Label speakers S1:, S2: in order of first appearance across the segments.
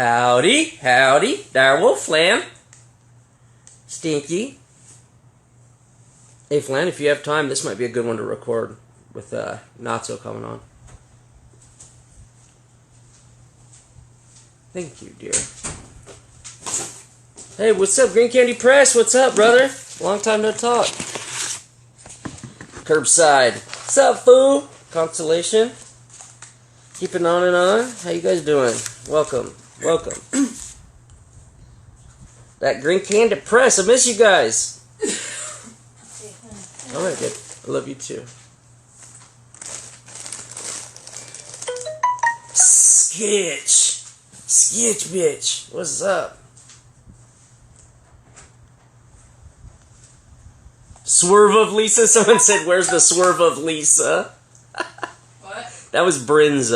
S1: Howdy, howdy, Direwolf, Flam, Stinky. Hey, Flan, if you have time, this might be a good one to record with NotSo coming on. Thank you, dear. Hey, what's up, Green Candy Press? What's up, brother? Long time no talk. Curbside. What's up, fool? Constellation. Keeping on and on. How you guys doing? Welcome. Welcome. That Green Candy Press. I miss you guys. Alright, good. I love you too. Skitch. Skitch, bitch. What's up? Swerve of Lisa? Someone said, where's the swerve of Lisa?
S2: What?
S1: That was Bryn's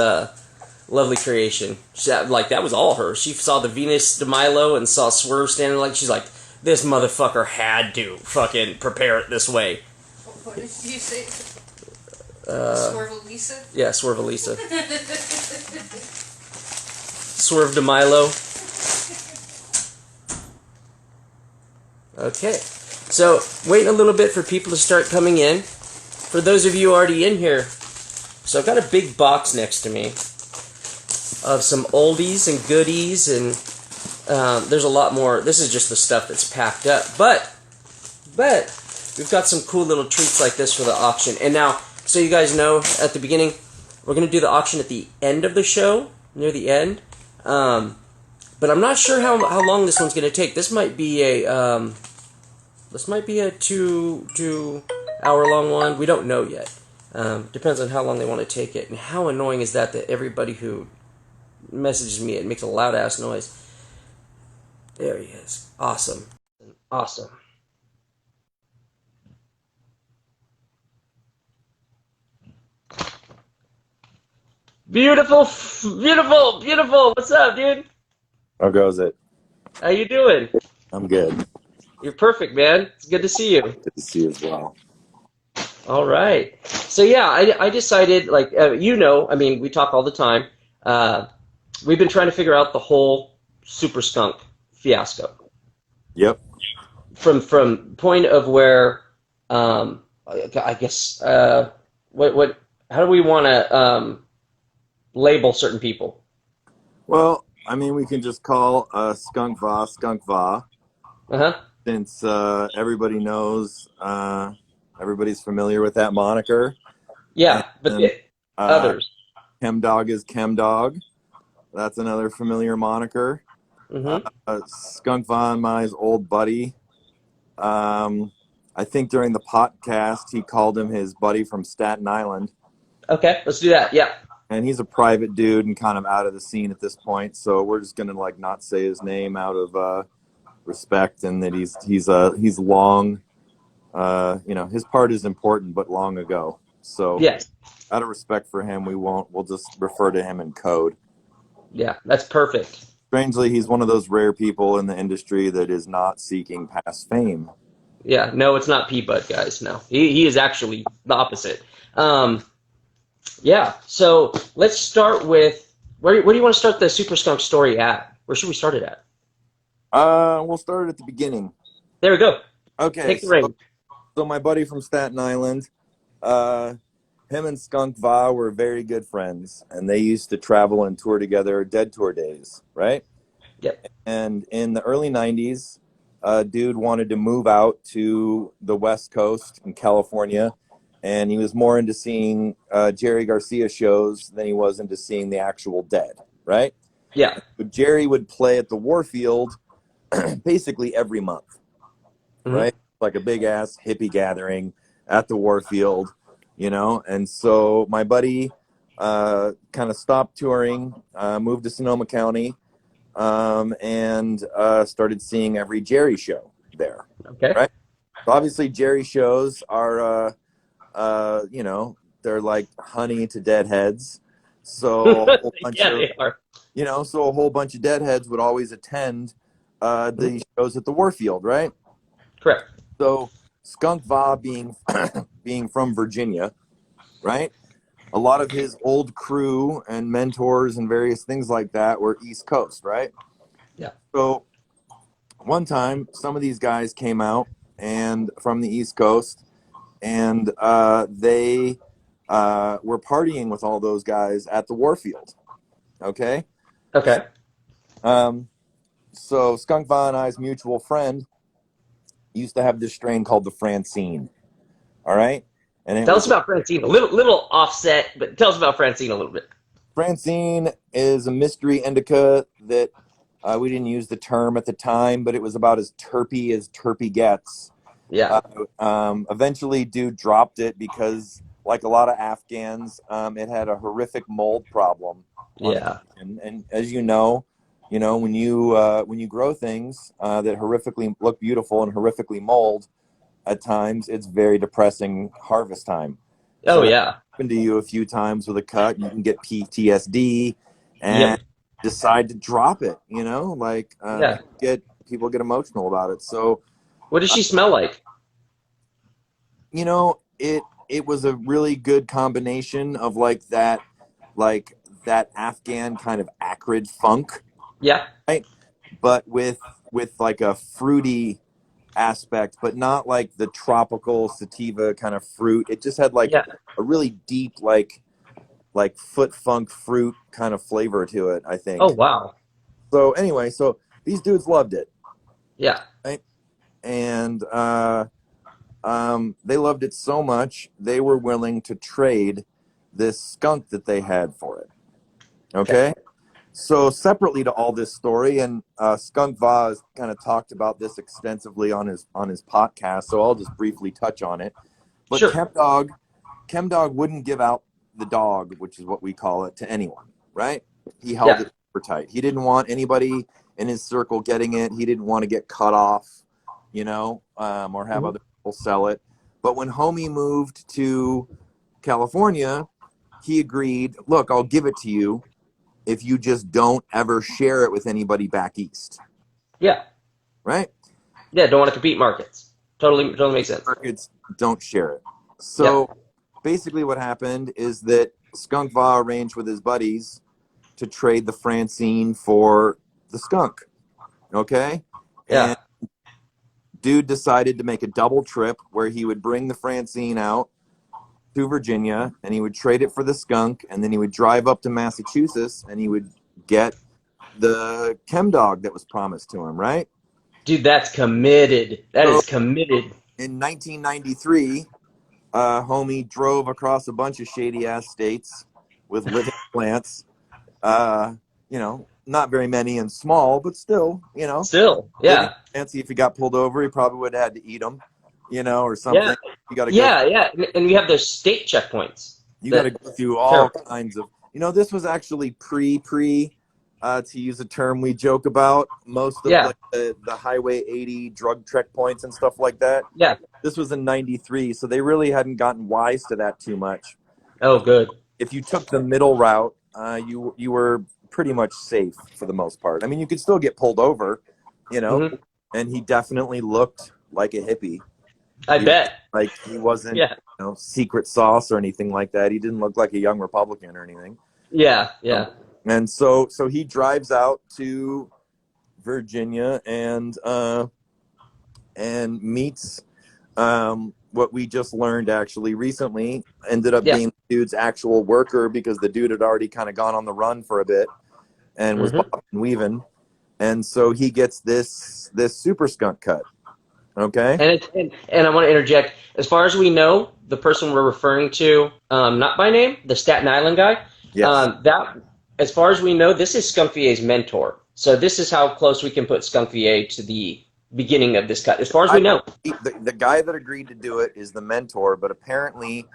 S1: lovely creation. That was all her. She saw the Venus de Milo and saw Swerve standing she's like, this motherfucker had to fucking prepare it this way.
S2: What did you say? Swerve of Lisa?
S1: Yeah, Swerve of Lisa. Swerve de Milo. Okay. So, waiting a little bit for people to start coming in. For those of you already in here, so I've got a big box next to me of some oldies and goodies, and there's a lot more. This is just the stuff that's packed up. But we've got some cool little treats like this for the auction. And now, so you guys know, at the beginning, we're going to do the auction at the end of the show, near the end. But I'm not sure how long this one's going to take. This might be a 2 hour long one. We don't know yet. Depends on how long they want to take it. And how annoying is that everybody who messages me, it makes a loud ass noise. There he is. Awesome. Awesome. Beautiful, beautiful, beautiful. What's up, dude?
S3: How goes it?
S1: How you doing?
S3: I'm good.
S1: You're perfect, man. It's good to see you.
S3: Good to see you as well.
S1: All right. So yeah, I decided, I mean, we talk all the time. We've been trying to figure out the whole Super Skunk fiasco.
S3: Yep.
S1: From point of where, I guess, how do we want to label certain people?
S3: Well, I mean, we can just call Skunk Va.
S1: Uh-huh.
S3: Since everybody knows, everybody's familiar with that moniker.
S1: Yeah, but the others.
S3: Chemdog is Chemdog. That's another familiar moniker.
S1: Mm-hmm.
S3: Skunk Va, my old buddy. I think during the podcast, he called him his buddy from Staten Island.
S1: Okay, let's do that. Yeah.
S3: And he's a private dude and kind of out of the scene at this point, so we're just gonna not say his name out of respect, and that he's long. His part is important, but long ago. So
S1: yes,
S3: out of respect for him, we'll just refer to him in code.
S1: Yeah, that's perfect.
S3: Strangely, he's one of those rare people in the industry that is not seeking past fame.
S1: Yeah, no, it's not P-Bud, guys. No, he is actually the opposite. Yeah, so let's start with where do you want to start the Super Skunk story at? Where should we start it at?
S3: We'll start at the beginning.
S1: There we go.
S3: Okay.
S1: Take the reins.
S3: So my buddy from Staten Island, him and Skunk Va were very good friends, and they used to travel and tour together, Dead Tour days, right?
S1: Yep.
S3: And in the early 90s, dude wanted to move out to the West Coast in California, and he was more into seeing Jerry Garcia shows than he was into seeing the actual Dead, right?
S1: Yeah.
S3: But Jerry would play at the Warfield basically every month, right? Like a big-ass hippie gathering at the Warfield, And so my buddy kind of stopped touring, moved to Sonoma County, and started seeing every Jerry show there.
S1: Okay.
S3: Right? So obviously, Jerry shows are, they're like honey to deadheads. So a whole bunch
S1: they are.
S3: So a whole bunch of deadheads would always attend the shows at the Warfield, right?
S1: Correct.
S3: So Skunk Va being from Virginia, right? a lot of his old crew and mentors and various things like that were East Coast, right?
S1: Yeah.
S3: So one time, some of these guys came out and from the East Coast, and they were partying with all those guys at the Warfield. Okay.
S1: Okay.
S3: Um, so Skunk Va and I's mutual friend used to have this strain called the Francine. All right. And it
S1: Tell us
S3: was
S1: about Francine. A little offset, but tell us about Francine a little bit.
S3: Francine is a mystery indica that we didn't use the term at the time, but it was about as terpy gets.
S1: Yeah.
S3: Eventually, dude dropped it because, like a lot of Afghans, it had a horrific mold problem on it.
S1: Yeah.
S3: And as when you grow things that horrifically look beautiful and horrifically mold, at times it's very depressing harvest time.
S1: Oh,
S3: So that
S1: yeah.
S3: happened to you a few times with a cut. You can get PTSD and
S1: Yep.
S3: decide to drop it.
S1: Yeah.
S3: People get emotional about it. So
S1: What does she smell like?
S3: it was a really good combination of like that Afghan kind of acrid funk,
S1: Yeah.
S3: right? But with like a fruity aspect, but not like the tropical sativa kind of fruit. It just had like
S1: Yeah.
S3: a really deep like foot funk fruit kind of flavor to it, I
S1: Oh,
S3: think.
S1: wow.
S3: So anyway, so these dudes loved it,
S1: Yeah.
S3: right? And they loved it so much they were willing to trade this skunk that they had for it.
S1: Okay.
S3: Okay. So separately to all this story, and Skunk Vaz kind of talked about this extensively on his podcast, so I'll just briefly touch on it. But
S1: Sure.
S3: Chemdog wouldn't give out the dog, which is what we call it, to anyone, right? He held
S1: Yeah.
S3: it super tight. He didn't want anybody in his circle getting it. He didn't want to get cut off, or have
S1: Mhm.
S3: other people sell it. But when Homie moved to California, he agreed, look, I'll give it to you if you just don't ever share it with anybody back east,
S1: Yeah.
S3: right?
S1: Yeah. Don't want to compete markets. Totally makes sense.
S3: Markets don't share it.
S1: Yeah.
S3: So basically what happened is that Skunk Va arranged with his buddies to trade the Francine for the skunk, okay?
S1: Yeah.
S3: And dude decided to make a double trip where he would bring the Francine out to Virginia and he would trade it for the skunk, and then he would drive up to Massachusetts and he would get the chem dog that was promised to him, right?
S1: Dude, that's committed. That
S3: So
S1: is committed.
S3: in 1993, homie drove across a bunch of shady ass states with living plants. Uh, not very many and small, but still,
S1: Still.
S3: living
S1: Yeah.
S3: plants. If he got pulled over, he probably would have had to eat them, or
S1: Yeah.
S3: something. You got to go.
S1: Yeah. Yeah. And we have those state checkpoints.
S3: You got to
S1: That
S3: go through all
S1: terrible.
S3: kinds of. This was actually pre. To use a term we joke about, most of
S1: Yeah.
S3: like the Highway 80 drug checkpoints and stuff like that.
S1: Yeah.
S3: This was in '93, so they really hadn't gotten wise to that too much.
S1: Oh, good.
S3: If you took the middle route, you were pretty much safe for the most part. I mean, you could still get pulled over,
S1: Hmm.
S3: and he definitely looked like a hippie.
S1: I
S3: He
S1: bet.
S3: like he wasn't,
S1: Yeah.
S3: secret sauce or anything like that. He didn't look like a young Republican or anything.
S1: Yeah. Yeah.
S3: And so he drives out to Virginia and meets what we just learned actually recently ended up
S1: Yeah.
S3: being the dude's actual worker, because the dude had already kind of gone on the run for a bit and was
S1: Hmm.
S3: bobbing and weaving. And so he gets this super skunk cut. Okay.
S1: And I want to interject. As far as we know, the person we're referring to, not by name, the Staten Island guy,
S3: Yes.
S1: that, as far as we know, this is Skunk VA's mentor. So this is how close we can put Skunk VA to the beginning of this cut, as far as we know.
S3: The guy that agreed to do it is the mentor, but apparently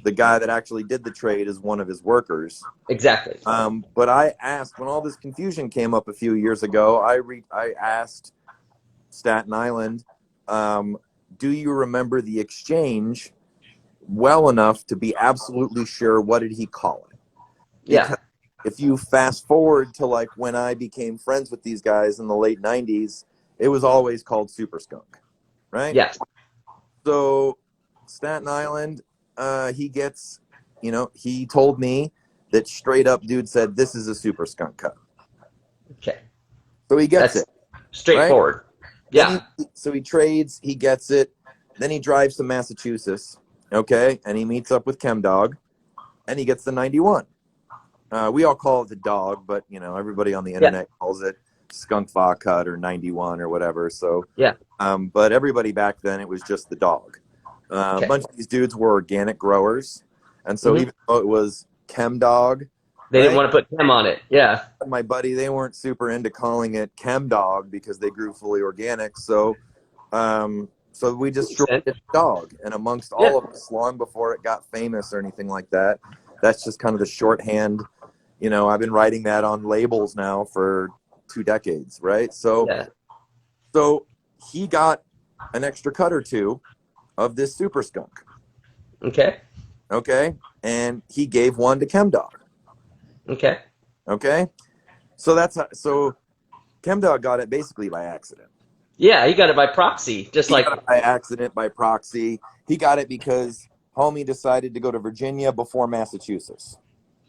S3: the guy that actually did the trade is one of his workers.
S1: Exactly.
S3: But I asked, when all this confusion came up a few years ago, I asked Staten Island, do you remember the exchange well enough to be absolutely sure what did he call it? Because
S1: Yeah.
S3: if you fast forward to like when I became friends with these guys in the late 90s, it was always called Super Skunk, right?
S1: Yes.
S3: So Staten Island, he gets he told me that straight up, dude said, this is a super skunk cut.
S1: Okay.
S3: So he gets
S1: That's
S3: it, right?
S1: straightforward.
S3: Then
S1: Yeah.
S3: he trades, he gets it. Then he drives to Massachusetts, okay, and he meets up with ChemDog, and he gets the 91. We all call it the dog, but everybody on the internet calls it skunk va cut or 91 or whatever. So
S1: Yeah.
S3: but everybody back then, it was just the dog. A bunch of these dudes were organic growers, and so even though it was ChemDog,
S1: They didn't
S3: right?
S1: want to put Chem on it. Yeah.
S3: My buddy, they weren't super into calling it ChemDog because they grew fully organic. So so we just
S1: Makes sense.
S3: shortened it to dog. And amongst
S1: Yeah.
S3: all of us, long before it got famous or anything like that, that's just kind of the shorthand. I've been writing that on labels now for 2 decades, right? So
S1: Yeah.
S3: so he got an extra cut or two of this super skunk.
S1: Okay.
S3: Okay. And he gave one to ChemDog.
S1: Okay.
S3: Okay. So ChemDog got it basically by accident.
S1: Yeah, he got it by proxy, just
S3: He
S1: like.
S3: got it by accident, by proxy. He got it because homie decided to go to Virginia before Massachusetts.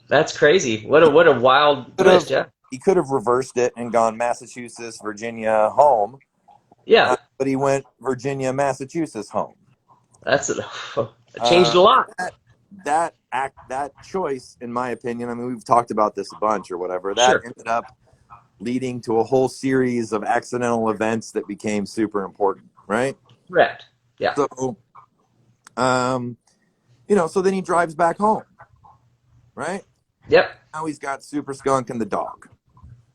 S1: That's crazy. What a wild twist. Yeah.
S3: He could have reversed it and gone Massachusetts, Virginia, home.
S1: Yeah.
S3: But he went Virginia, Massachusetts, home.
S1: That's it. Changed a lot.
S3: That choice, in my opinion, I mean, we've talked about this a bunch or whatever, that
S1: Sure.
S3: ended up leading to a whole series of accidental events that became super important, right?
S1: Correct. Yeah.
S3: So, so then he drives back home, right?
S1: Yep.
S3: Now he's got Super Skunk and the dog,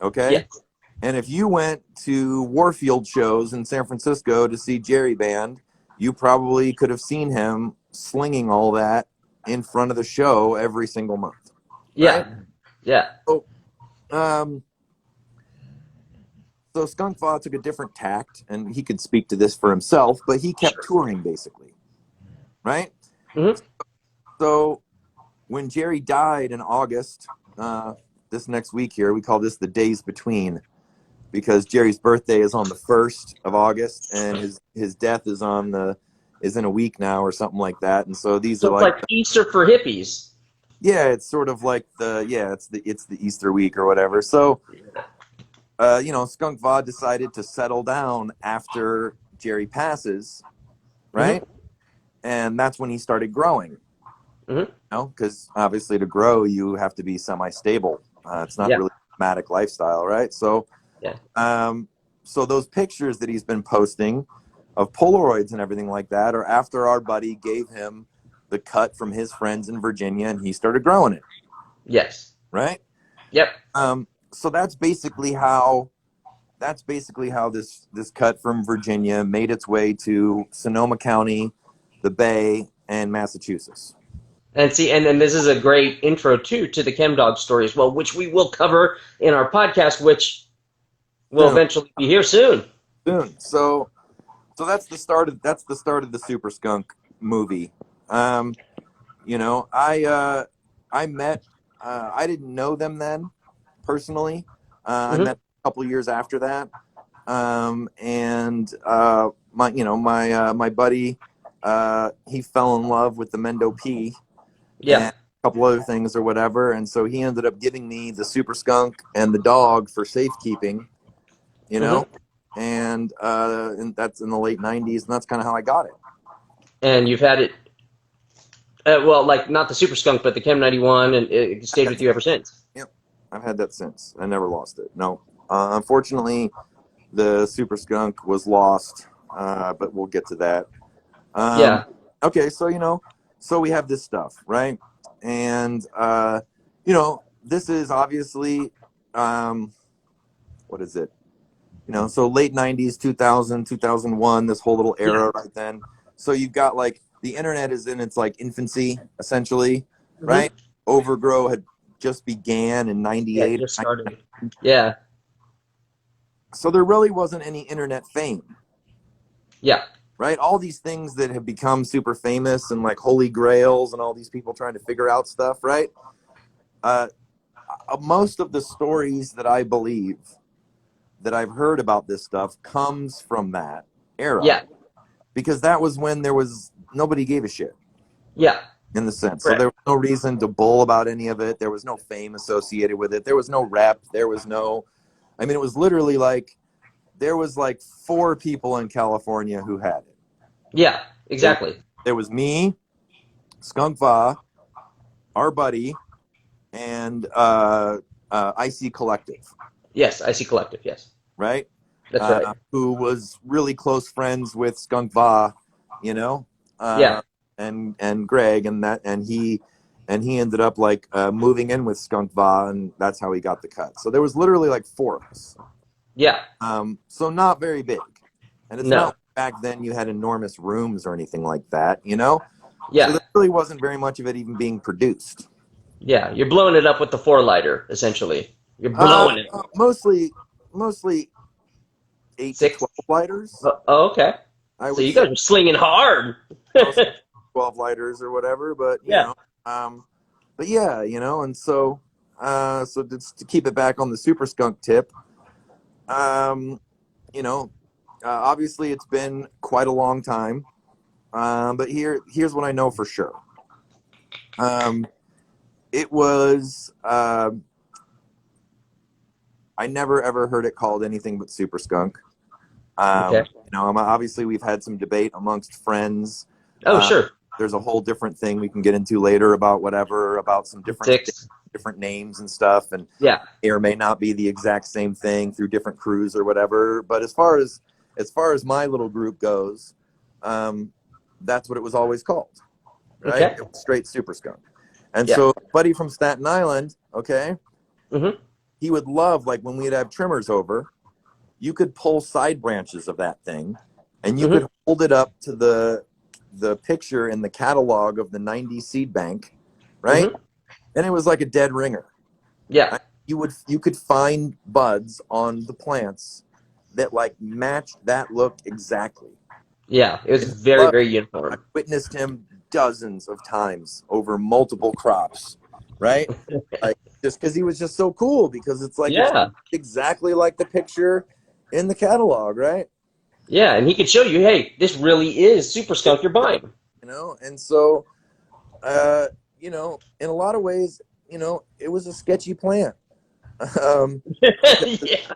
S3: okay?
S1: Yes.
S3: And if you went to Warfield shows in San Francisco to see Jerry Band, you probably could have seen him slinging all that in front of the show every single month.
S1: Yeah.
S3: Right?
S1: Yeah.
S3: So Skunk Va took a different tact, and he could speak to this for himself, but he kept touring basically, right?
S1: Mm-hmm.
S3: So when Jerry died in August, this next week here, we call this the days between, because Jerry's birthday is on the 1st of August, and his death is in a week now or something like that. And so these
S1: So
S3: are
S1: it's like Easter for hippies.
S3: yeah, it's sort of like it's the Easter week or whatever. So Skunk Va decided to settle down after Jerry passes, right? Mm-hmm. And that's when he started growing.
S1: Mm-hmm.
S3: Because obviously to grow you have to be semi-stable. It's not really a nomadic lifestyle, right? So so those pictures that he's been posting of Polaroids and everything like that are after our buddy gave him the cut from his friends in Virginia, and he started growing it.
S1: Yes.
S3: Right?
S1: Yep.
S3: So that's basically how this cut from Virginia made its way to Sonoma County, the Bay, and Massachusetts.
S1: And see, and this is a great intro too to the ChemDog story as well, which we will cover in our podcast, which will eventually be here soon.
S3: So that's the start of the Super Skunk movie. I met I didn't know them then personally. I met a couple years after that, and my buddy he fell in love with the Mendo P.
S1: Yeah.
S3: And a couple other things or whatever, and so he ended up giving me the Super Skunk and the dog for safekeeping, and that's in the late 90s, and that's kind of how I got it.
S1: And you've had it, like not the Super Skunk, but the Chem 91, and it stayed with you ever since.
S3: Yep, I've had that since. I never lost it. No, unfortunately, the Super Skunk was lost, but we'll get to that. Okay, so we have this stuff, right? And this is obviously what is it? So late 90s, 2000, 2001, this whole little era right then. So you've got like the internet is in its like infancy essentially, right? Overgrow had just began in 98.
S1: Yeah, just started. Yeah.
S3: So there really wasn't any internet fame.
S1: Yeah.
S3: Right? All these things that have become super famous and like holy grails and all these people trying to figure out stuff, right? Most of the stories that I believe that I've heard about this stuff comes from that era.
S1: Yeah.
S3: Because that was when nobody gave a shit.
S1: Yeah.
S3: in the sense. So
S1: Correct.
S3: there was no reason to bull about any of it. There was no fame associated with it. There was no rep. There was no, I mean, it was literally like, there was like 4 people in California who had it.
S1: Yeah, exactly.
S3: There was me, Skunk Va, our buddy, and IC Collective,
S1: Yes, I see collective. Yes,
S3: right?
S1: that's right.
S3: Who was really close friends with Skunk Va, you know,
S1: Yeah,
S3: and Greg, and he ended up like moving in with Skunk Va, and that's how he got the cut. So there was literally like 4 of us.
S1: yeah.
S3: So not very big, and it's
S1: No.
S3: not like back then you had enormous rooms or anything like that, you know.
S1: Yeah,
S3: So there really wasn't very much of it even being produced.
S1: yeah. You're blowing it up with the 4-lighter, essentially. You're blowing it.
S3: Mostly 8 to
S1: 6.
S3: 12 lighters,
S1: Oh, okay.
S3: I
S1: So
S3: would
S1: you
S3: say.
S1: guys are slinging hard.
S3: Mostly 12 lighters or whatever, but
S1: Yeah.
S3: but yeah, and so just to keep it back on the Super Skunk tip, you know, obviously it's been quite a long time, but here's what I know for sure. It was I never ever heard it called anything but Super Skunk.
S1: Okay.
S3: Obviously we've had some debate amongst friends.
S1: Oh, sure.
S3: There's a whole different thing we can get into later about some different names and stuff, and
S1: Yeah.
S3: may or may not be the exact same thing through different crews or whatever. But as far as my little group goes, that's what it was always called, right?
S1: Okay.
S3: It was straight Super Skunk. And
S1: Yeah.
S3: so, buddy from Staten Island, okay,
S1: Mm-hmm.
S3: he would love, like, when we'd have trimmers over, you could pull side branches of that thing, and you could hold it up to the picture in the catalog of the 90 seed bank, right?
S1: Mm-hmm.
S3: And it was like a dead ringer.
S1: Yeah.
S3: You could find buds on the plants that like matched that look exactly.
S1: Yeah. It was very, very uniform.
S3: I witnessed him dozens of times over multiple crops, right? Like, just because he was just so cool, because it's like
S1: Yeah.
S3: it's exactly like the picture in the catalog, right?
S1: Yeah. And he could show you, hey, this really is Super Skunk you're buying.
S3: And so in a lot of ways, it was a sketchy plant.
S1: Yeah.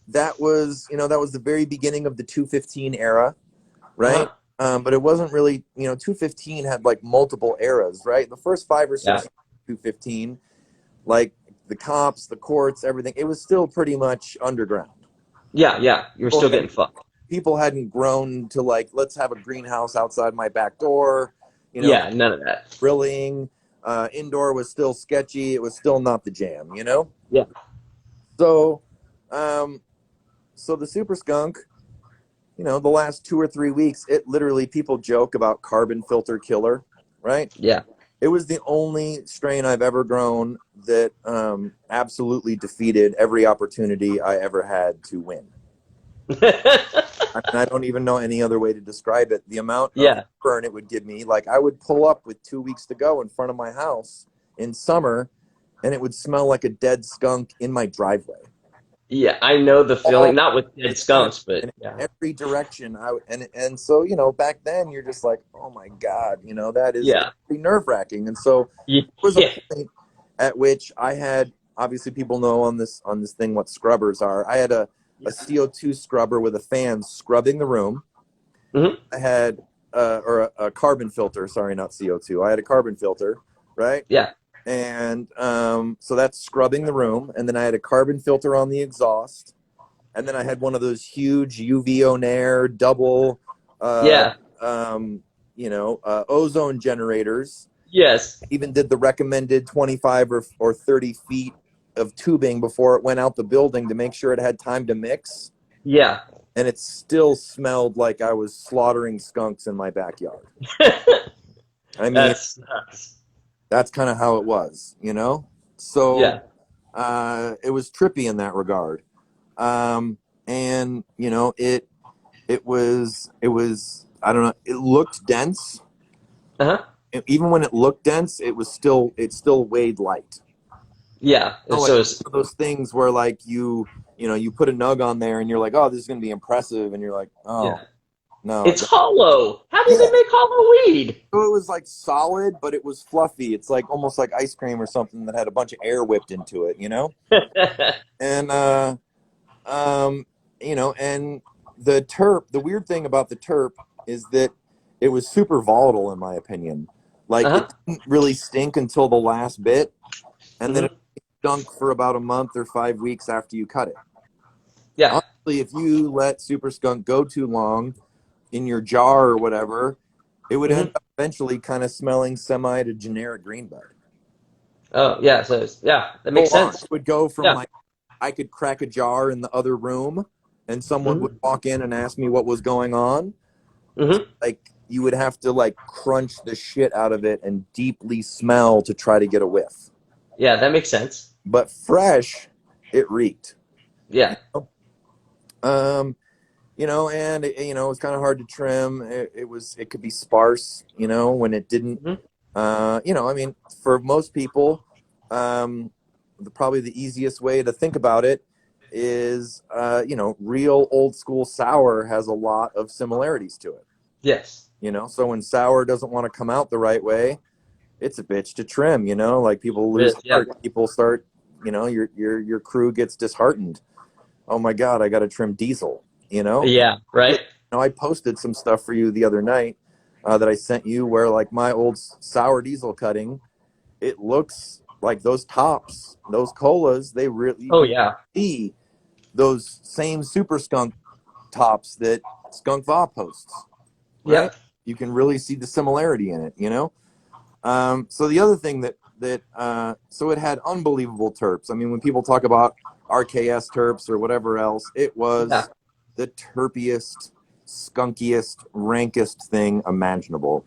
S3: That was the very beginning of the 215 era, right? But it wasn't really, 215 had like multiple eras, right? The first 5 or 6
S1: Yeah.
S3: 215, like the comps, the courts, everything, it was still pretty much underground.
S1: Yeah. Yeah. You were still getting fucked.
S3: People hadn't grown to like, let's have a greenhouse outside my back door,
S1: Yeah. None of that.
S3: grilling. Indoor was still sketchy. It was still not the jam,
S1: Yeah.
S3: So, so the Super Skunk, the last 2 or 3 weeks, it literally, people joke about carbon filter killer, right?
S1: Yeah.
S3: It was the only strain I've ever grown that absolutely defeated every opportunity I ever had to win. I don't even know any other way to describe it. The amount of burn it would give me, like I would pull up with 2 weeks to go in front of my house in summer, and it would smell like a dead skunk in my driveway.
S1: Yeah, I know the feeling. Not with dead skunks, but
S3: in every direction. And so back then you're just like, oh my god, that is pretty nerve wracking. And so there was a point at which I had, obviously people know on this thing what scrubbers are. I had a CO2 scrubber with a fan scrubbing the room.
S1: Mm-hmm.
S3: I had a carbon filter. Sorry, not CO2. I had a carbon filter, right?
S1: Yeah.
S3: And so that's scrubbing the room. And then I had a carbon filter on the exhaust. And then I had one of those huge UV on air double, ozone generators.
S1: Yes.
S3: Even did the recommended 25 or 30 feet of tubing before it went out the building to make sure it had time to mix.
S1: Yeah.
S3: And it still smelled like I was slaughtering skunks in my backyard. I mean, that's kind of how it was, So it was trippy in that regard. And it was I don't know, it looked dense. Even when it looked dense, it still weighed light.
S1: Yeah.
S3: So it's those things where like you put a nug on there and you're like, oh, this is going to be impressive. And you're like, oh, No.
S1: It's hollow. How do
S3: Yeah.
S1: they make hollow weed?
S3: So it was like solid, but it was fluffy. It's like almost like ice cream or something that had a bunch of air whipped into it, you know? And um, and the weird thing about the terp is that it was super volatile in my opinion. Like
S1: Uh-huh.
S3: it didn't really stink until the last bit, and then it
S1: Hmm.
S3: stunk for about a month or 5 weeks after you cut it.
S1: Yeah.
S3: Honestly, if you let super skunk go too long in your jar or whatever, it would end
S1: Hmm.
S3: up eventually kind of smelling semi to generic green bud.
S1: Oh, yeah. So, yeah, that
S3: Full
S1: makes
S3: on.
S1: sense.
S3: It would go from
S1: Yeah.
S3: like I could crack a jar in the other room and someone would
S1: Hmm.
S3: walk in and ask me what was going on.
S1: Hmm.
S3: Like you would have to like crunch the shit out of it and deeply smell to try to get a whiff.
S1: Yeah, that makes sense.
S3: But fresh, it reeked.
S1: Yeah.
S3: You know? And it was kind of hard to trim. It could be sparse, when it didn't.
S1: Hmm.
S3: I mean, for most people, probably the easiest way to think about it is, real old school sour has a lot of similarities to it.
S1: Yes.
S3: So when sour doesn't want to come out the right way, it's a bitch to trim. Like people lose
S1: Yeah.
S3: heart. People start, your crew gets disheartened. Oh my god, I got to trim diesel.
S1: Yeah. Right.
S3: I posted some stuff for you the other night that I sent you where like my old sour diesel cutting, it looks like those tops, those colas, they really, you
S1: Oh,
S3: can
S1: yeah.
S3: see those same super skunk tops that Skunk Va posts, right?
S1: Yep.
S3: You can really see the similarity in it. So the other thing so it had unbelievable terps. I mean, when people talk about RKS terps or whatever else, it
S1: Yeah.
S3: was the terpiest, skunkiest, rankest thing imaginable.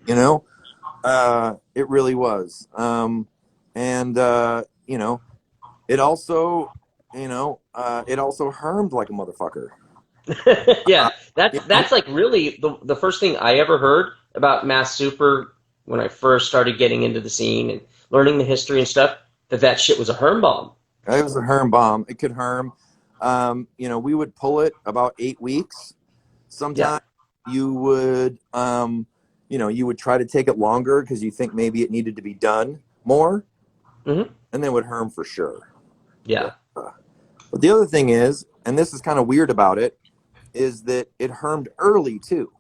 S3: It really was. And it also, it also hermed like a motherfucker.
S1: Yeah.
S3: You know,
S1: That's like really the first thing I ever heard about Mass Super when I first started getting into the scene and learning the history and stuff, that shit was a herm bomb.
S3: it was a herm bomb. It could herm. We would pull it about 8 weeks.
S1: Yeah.
S3: Sometimes you would, you would try to take it longer because you think maybe it needed to be done more,
S1: Hmm.
S3: and then would herm for sure.
S1: Yeah.
S3: But the other thing is, and this is kind of weird about it, is that it hermed early too.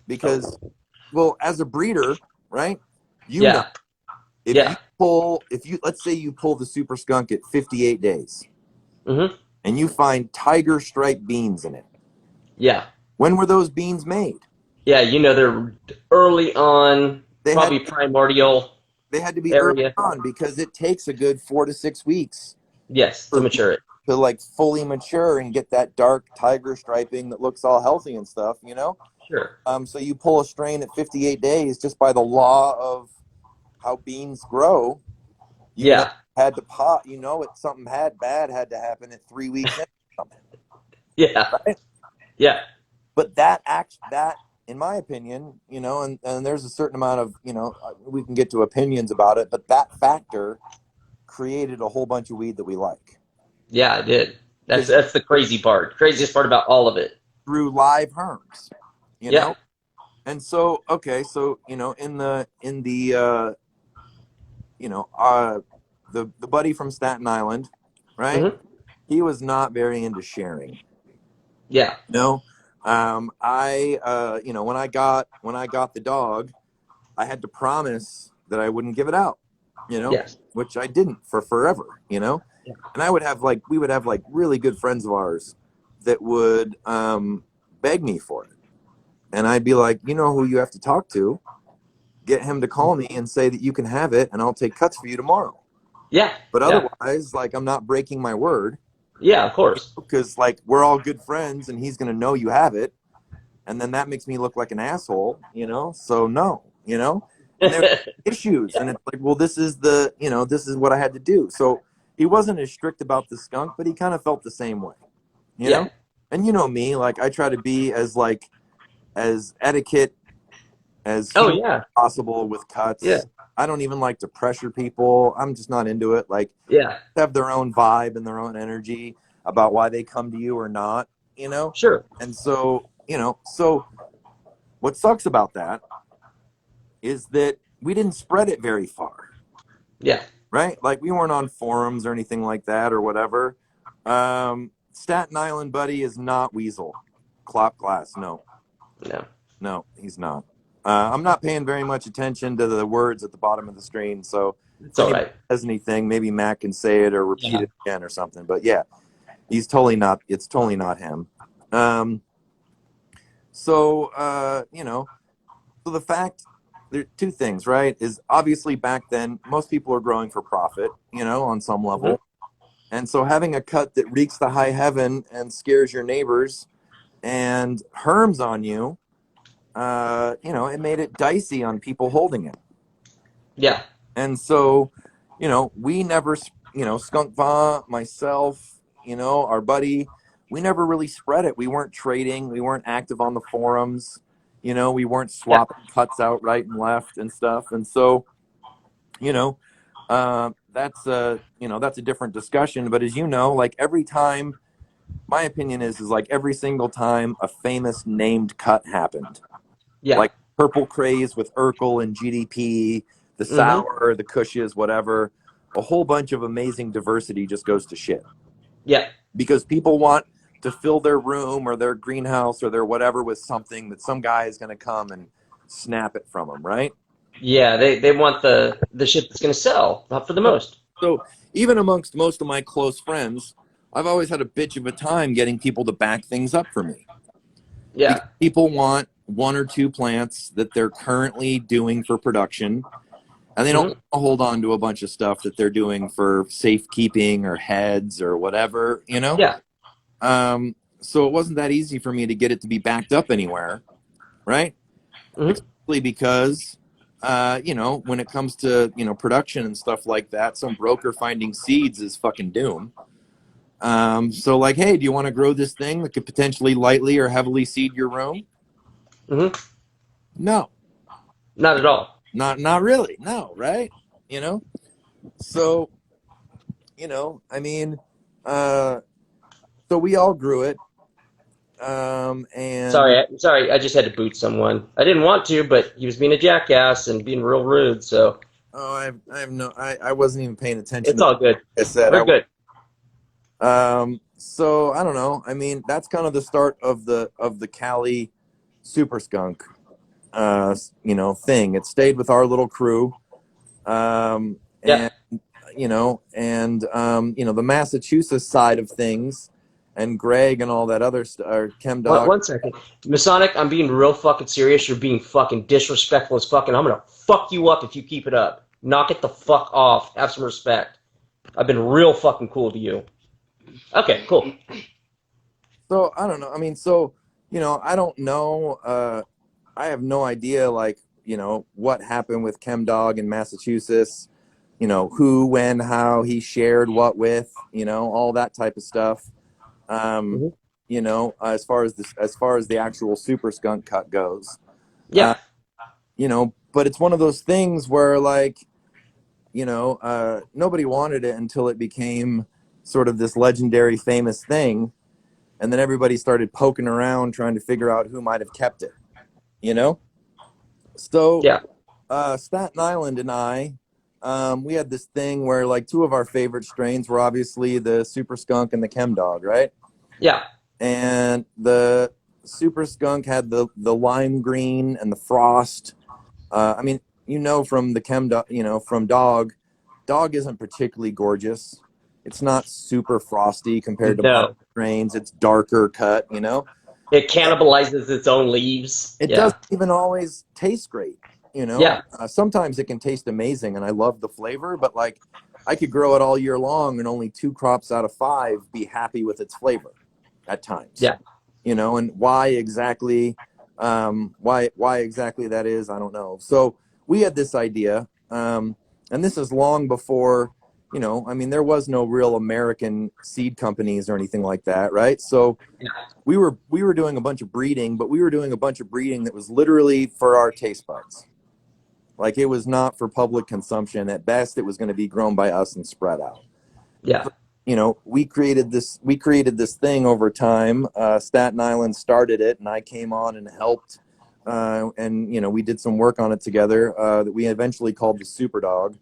S3: Because,
S1: Oh.
S3: well, as a breeder, right? You know,
S1: Yeah. Yeah.
S3: let's say you pull the super skunk at 58 days
S1: Hmm.
S3: and you find tiger stripe beans in it.
S1: Yeah.
S3: When were those beans made?
S1: Yeah. They're early on,
S3: They had
S1: probably primordial
S3: they had to be early
S1: area.
S3: on because it takes a good 4 to 6 weeks
S1: Yes, to
S3: for
S1: mature it.
S3: to like fully mature and get that dark tiger striping that looks all healthy and stuff.
S1: Sure.
S3: So you pull a strain at 58 days just by the law of how beans grow.
S1: Yeah.
S3: Had to pop. Something bad had to happen at 3 weeks in.
S1: Yeah.
S3: Right?
S1: Yeah.
S3: But that in my opinion, and there's a certain amount of, we can get to opinions about it, but that factor created a whole bunch of weed that we like.
S1: Yeah, I did. That's
S3: Because
S1: that's the crazy part. Craziest part about all of it.
S3: through live herms, you
S1: Yeah.
S3: know? And so, okay, so, in the the buddy from Staten Island, right?
S1: Hmm.
S3: He was not very into sharing.
S1: Yeah.
S3: No. When I got the dog, I had to promise that I wouldn't give it out,
S1: Yes.
S3: which I didn't for forever.
S1: Yeah.
S3: And we would have like really good friends of ours that would beg me for it. And I'd be like, you know who you have to talk to? Get him to call me and say that you can have it and I'll take cuts for you tomorrow.
S1: Yeah.
S3: But
S1: Yeah.
S3: otherwise, like, I'm not breaking my word
S1: Yeah, of course.
S3: because like we're all good friends and he's going to know you have it. And then that makes me look like an asshole. So no. And there's issues and it's like, well, this is what I had to do. So he wasn't as strict about the skunk, but he kind of felt the same way, you
S1: Yeah.
S3: know? And you know me, like I try to be as etiquette as
S1: Oh
S3: humanly
S1: yeah.
S3: possible with
S1: Yeah.
S3: cuts. I don't even like to pressure people. I'm just not into it. Like
S1: Yeah.
S3: they have their own vibe and their own energy about why they come to you or not.
S1: Sure.
S3: And so, so what sucks about that is that we didn't spread it very far,
S1: Yeah.
S3: right? Like we weren't on forums or anything like that or whatever. Staten Island Buddy is not Weasel. Clop Glass, no.
S1: No.
S3: No, he's not. I'm not paying very much attention to the words at the bottom of the screen, so
S1: It's
S3: if
S1: all
S3: anybody
S1: right.
S3: says anything, maybe Matt can say it or repeat
S1: Yeah.
S3: it again or something. But yeah, he's totally not. It's totally not him. So so the fact there are two things, right? Is obviously back then most people are growing for profit, on some level, and so having a cut that reeks the high heaven and scares your neighbors and herms on you, it made it dicey on people holding it.
S1: Yeah.
S3: And so, we never, Skunk Va, myself, our buddy, we never really spread it. We weren't trading. We weren't active on the forums. We weren't swapping cuts out right and left and stuff. And so, that's a different discussion. But as you know, like every time, my opinion is like every single time a famous named cut happened,
S1: Yeah.
S3: like Purple Craze with Urkel and GDP, the Sour, the Cushes, whatever, a whole bunch of amazing diversity just goes to shit.
S1: Yeah.
S3: Because people want to fill their room or their greenhouse or their whatever with something that some guy is going to come and snap it from them, right?
S1: Yeah. They want the shit that's gonna sell, not for the most.
S3: So even amongst most of my close friends, I've always had a bitch of a time getting people to back things up for me.
S1: Yeah.
S3: Because people want one or two plants that they're currently doing for production, and they don't want to hold on to a bunch of stuff that they're doing for safekeeping or heads or whatever,
S1: Yeah.
S3: So it wasn't that easy for me to get it to be backed up anywhere, right? Especially because, when it comes to, production and stuff like that, some broker finding seeds is fucking doom. So like, hey, do you want to grow this thing that could potentially lightly or heavily seed your room? No,
S1: Not at all.
S3: not really. No, right? So, so we all grew it. And
S1: Sorry, I just had to boot someone. I didn't want to, but he was being a jackass and being real rude, so
S3: oh, I have no, I wasn't even paying attention
S1: it's
S3: to
S1: all
S3: what
S1: good.
S3: I said.
S1: We're good.
S3: So I don't know. I mean, that's kind of the start of the Cali Super Skunk, thing. It stayed with our little crew. And
S1: Yeah.
S3: the Massachusetts side of things, and Greg and all that other stuff, or Chem Dog.
S1: One second. Masonic, I'm being real fucking serious. You're being fucking disrespectful as fucking. I'm gonna fuck you up if you keep it up. Knock it the fuck off. Have some respect. I've been real fucking cool to you. Okay, cool.
S3: So I don't know. I mean, so I don't know. I have no idea, like what happened with Chem Dog in Massachusetts. Who, when, how he shared what with. All that type of stuff. As far as the actual Super Skunk cut goes.
S1: Yeah.
S3: But it's one of those things where like, nobody wanted it until it became sort of this legendary famous thing. And then everybody started poking around trying to figure out who might have kept it, So
S1: Yeah.
S3: Staten Island and I, we had this thing where like two of our favorite strains were obviously the Super Skunk and the Chem Dog, right?
S1: Yeah.
S3: And the Super Skunk had the lime green and the frost. I mean, from the Chem Dog, from Dog isn't particularly gorgeous. It's not super frosty compared to modern strains. It's darker cut,
S1: It cannibalizes its own leaves.
S3: It doesn't even always taste great,
S1: Yeah.
S3: Sometimes it can taste amazing, and I love the flavor, but like I could grow it all year long and only 2 crops out of 5 be happy with its flavor at times.
S1: Yeah.
S3: And why exactly that is, I don't know. So we had this idea, and this is long before, there was no real American seed companies or anything like that, right? So we were doing a bunch of breeding, but we were doing a bunch of breeding that was literally for our taste buds. Like it was not for public consumption. At best, it was going to be grown by us and spread out.
S1: Yeah.
S3: we created this thing over time. Staten Island started it, and I came on and helped. And we did some work on it together that we eventually called the SuperDog,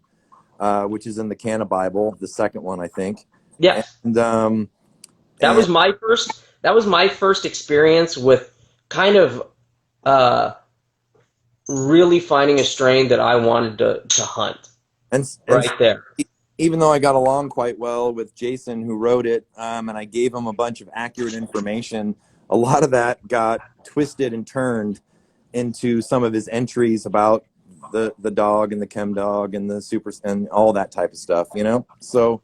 S3: which is in the Canna Bible, the second one, I think.
S1: Yeah,
S3: And
S1: that was my first. That was my first experience with kind of uh, really finding a strain that I wanted to hunt.
S3: and
S1: Right there.
S3: even though I got along quite well with Jason, who wrote it, and I gave him a bunch of accurate information, a lot of that got twisted and turned into some of his entries about the dog and the chem dog and the super and all that type of stuff. So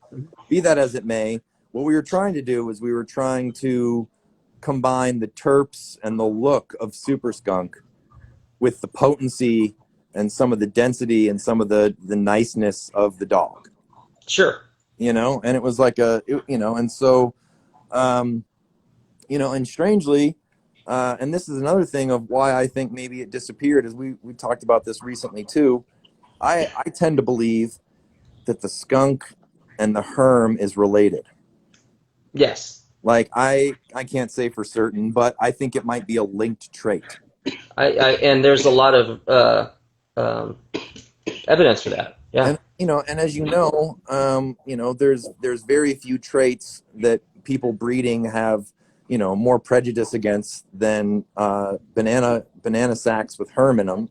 S3: be that as it may, what we were trying to do was we were trying to combine the terps and the look of super skunk with the potency and some of the density and some of the niceness of the dog.
S1: Sure.
S3: And it was like and so and strangely, and this is another thing of why I think maybe it disappeared, as we talked about this recently too. I tend to believe that the skunk and the herm is related.
S1: Yes.
S3: Like I can't say for certain, but I think it might be a linked trait.
S1: And there's a lot of um, evidence for that. Yeah.
S3: And as there's very few traits that people breeding have more prejudice against than banana sacks with herm in them.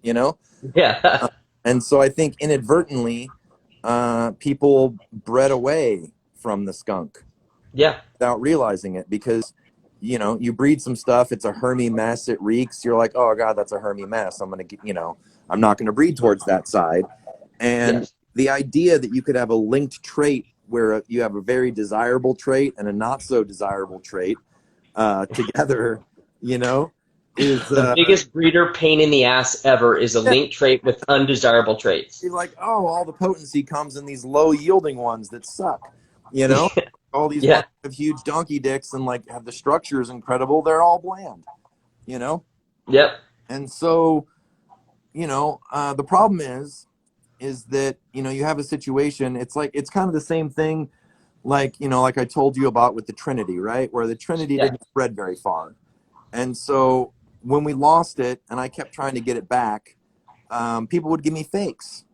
S1: Yeah.
S3: And so I think inadvertently people bred away from the skunk
S1: Yeah.
S3: without realizing it, because you breed some stuff, it's a hermy mess, it reeks, you're like, oh god, that's a hermy mess, I'm not going to breed towards that side. And
S1: Yes.
S3: the idea that you could have a linked trait where you have a very desirable trait and a not so desirable trait together, is
S1: The biggest breeder pain in the ass ever is a linked trait with undesirable traits.
S3: you're like, oh, all the potency comes in these low yielding ones that suck, all these
S1: Yeah.
S3: ones have huge donkey dicks and like have the structure is incredible, they're all bland,
S1: Yep.
S3: and so the problem is that you have a situation, it's kind of the same thing, like like I told you about with the Trinity, right, where the Trinity
S1: Yeah.
S3: didn't spread very far. And so when we lost it and I kept trying to get it back, people would give me fakes.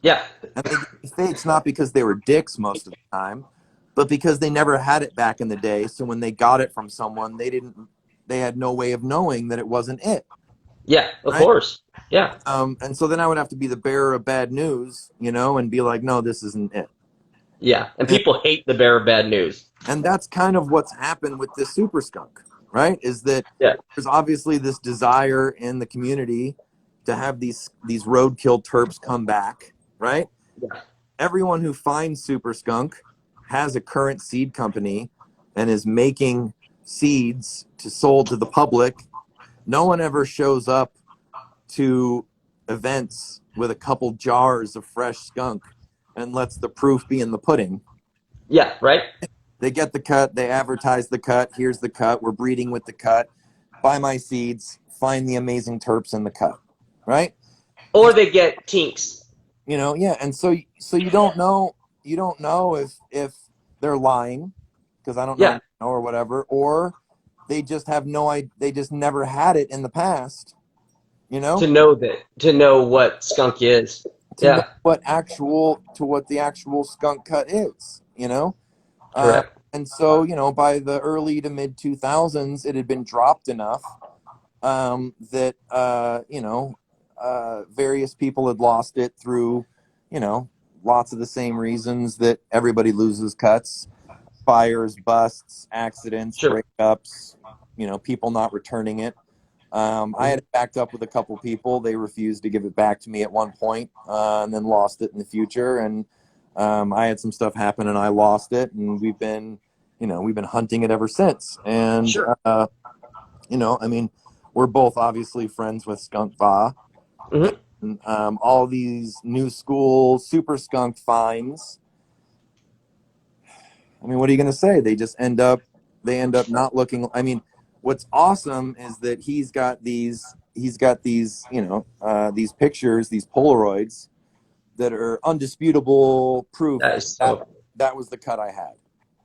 S1: Yeah.
S3: And they give me fakes not because they were dicks most of the time, but because they never had it back in the day. So when they got it from someone, they had no way of knowing that it wasn't it.
S1: Yeah. Of
S3: Right?
S1: course. Yeah.
S3: And so then I would have to be the bearer of bad news, and be like, no, this isn't it.
S1: Yeah. And people hate the bearer of bad news.
S3: And that's kind of what's happened with this super skunk, right? Is that
S1: Yeah.
S3: there's obviously this desire in the community to have these roadkill terps come back, right?
S1: Yeah.
S3: Everyone who finds super skunk has a current seed company and is making seeds to sold to the public. No one ever shows up to events with a couple jars of fresh skunk and lets the proof be in the pudding.
S1: Yeah. Right.
S3: They get the cut, they advertise the cut, here's the cut, we're breeding with the cut, buy my seeds, find the amazing terps in the cut, right?
S1: Or they get tinks.
S3: Yeah, and so you don't know if they're lying, because I don't know,
S1: Yeah.
S3: or whatever, or they just have no idea, they just never had it in the past,
S1: To know what skunk is.
S3: to know
S1: Yeah.
S3: what the actual skunk cut is,
S1: Correct.
S3: and so by the early to mid 2000s, it had been dropped enough that various people had lost it through lots of the same reasons that everybody loses cuts: fires, busts, accidents,
S1: Sure.
S3: breakups, people not returning it. I had it backed up with a couple people. They refused to give it back to me at one point, and then lost it in the future. And I had some stuff happen, and I lost it. And we've been hunting it ever since. And
S1: Sure.
S3: I mean, we're both obviously friends with Skunk Va.
S1: Hmm.
S3: And, all these new school super skunk finds. I mean, what are you going to say? They end up not looking. I mean, what's awesome is that he's got these these pictures, these Polaroids that are undisputable proof
S1: That is
S3: that
S1: so.
S3: that was the cut I had.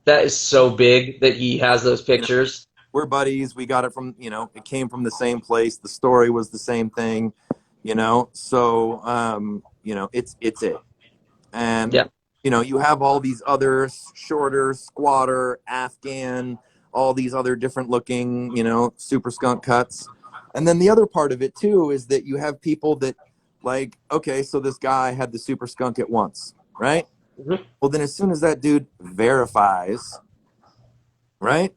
S1: That is so big that he has those
S3: You know,
S1: pictures.
S3: we're buddies. We got it from, it came from the same place. The story was the same thing, So, it's it. And,
S1: Yeah.
S3: you have all these other shorter, squatter, Afghan, all these other different looking, super skunk cuts. And then the other part of it too is that you have people that like, okay, so this guy had the super skunk at once, right?
S1: Hmm.
S3: Well, then as soon as that dude verifies, right?